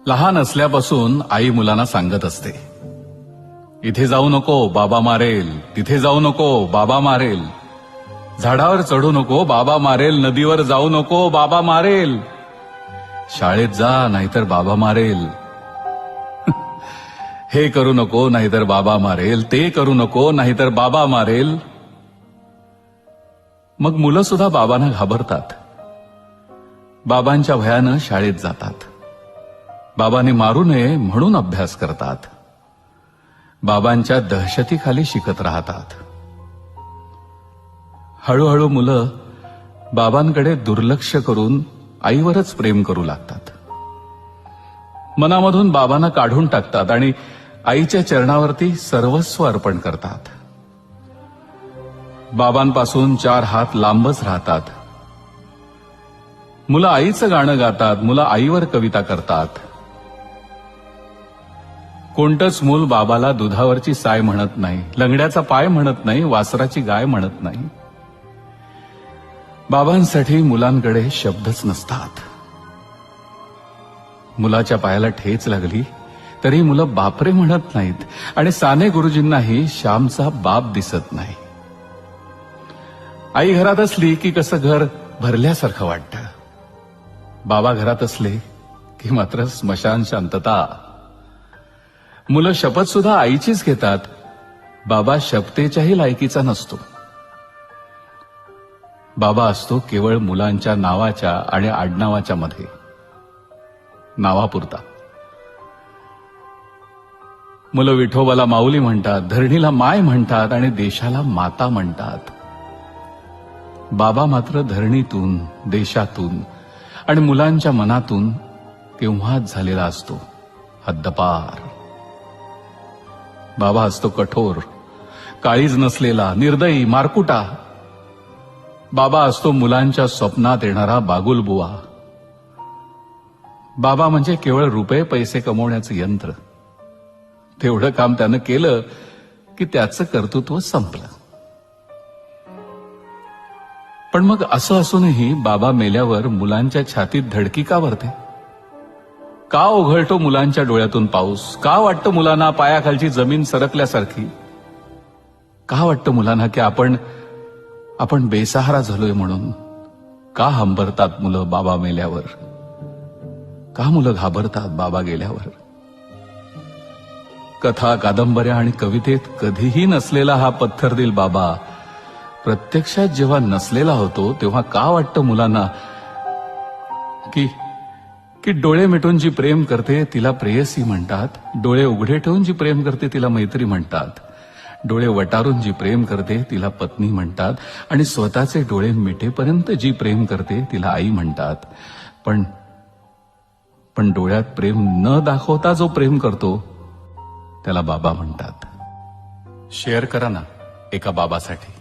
लहान असल्यापासून आई मुलांना सांगत असते, इथे जाऊ नको बाबा मारेल, तिथे जाऊ नको बाबा मारेल, झाडावर चढू नको बाबा मारेल, नदीवर जाऊ नको बाबा मारेल, शाळेत जा नाहीतर बाबा मारेल, हे करू नको नाहीतर बाबा मारेल, ते करू नको नाहीतर बाबा मारेल. मग मुलं सुद्धा बाबांना घाबरतात. बाबांच्या भयानं शाळेत जातात. बाबांनी मारू नये म्हणून अभ्यास करतात. बाबांच्या दहशतीखाली शिकत राहतात. हळूहळू मुलं बाबांकडे दुर्लक्ष करून आईवरच प्रेम करू लागतात. मनामधून बाबांना काढून टाकतात आणि आईच्या चरणावरती सर्वस्व अर्पण करतात. बाबांपासून 4 हात लांबच राहतात. मुलं आईचं गाणं गातात. मुलं आईवर कविता करतात. कोणतंच मूल बाबाला दुधावरची साय म्हणत नाही, लंगड्याचा पाय म्हणत नाही, वासराची गाय म्हणत नाही. बाबांसाठी मुलांकडे शब्दच नसतात. मुलाच्या पायाला ठेच लागली तरी मुलं बापरे म्हणत नाहीत आणि साने गुरुजींनाही श्यामचा बाप दिसत नाही. आई घरात असली की कसं घर भरल्यासारखं वाटतं. बाबा घरात असले की मात्र स्मशान शांतता. मुलं शपथ सुद्धा आईचीच घेतात. बाबा शपथेच्याही लायकीचा नसतो. बाबा असतो केवळ मुलांच्या नावाच्या आणि आडनावाच्या मध्ये, नावापुरता. मुलं विठोबाला माऊली म्हणतात, धरणीला माय म्हणतात आणि देशाला माता म्हणतात. बाबा मात्र धरणीतून, देशातून आणि मुलांच्या मनातून तेव्हाच झालेला असतो, हद्दपार. बाबा असतो कठोर, काळीज नसलेला, निर्दयी, मारकुटा. बाबा असतो मुलांच्या स्वप्नात येणारा बागुलबुवा. बाबा म्हणजे केवळ रुपये पैसे कमवण्याचं यंत्र. तेवढं काम त्यानं केलं की त्याचं कर्तृत्व संपलं. पण मग असं असूनही बाबा मेल्यावर मुलांच्या छातीत धडकी का भरते? का ओघळतो मुलांच्या डोळ्यातून पाऊस? का वाटतं मुलांना पायाखालची जमीन सरकल्यासारखी? का वाटतं मुलांना की आपण बेसहारा झालोय म्हणून? का हंबरतात मुलं बाबा मेल्यावर? का मुलं घाबरतात बाबा गेल्यावर? कथा, कादंबऱ्या आणि कवितेत कधीही नसलेला हा पत्थरदिल बाबा प्रत्यक्षात जेव्हा नसलेला होतो तेव्हा का वाटतं मुलांना की डोळे मिटून जी प्रेम करते तिला प्रेयसी म्हणतात, डोळे उघडे ठेवून जी प्रेम करते तिला मैत्री म्हणतात, डोळे वटारून जी प्रेम करते तिला पत्नी म्हणतात आणि स्वतःचे डोळे मिटेपर्यंत जी प्रेम करते तिला आई म्हणतात. पण डोळ्यात प्रेम न दाखवता जो प्रेम करतो त्याला बाबा म्हणतात. शेअर करा ना एका बाबासाठी.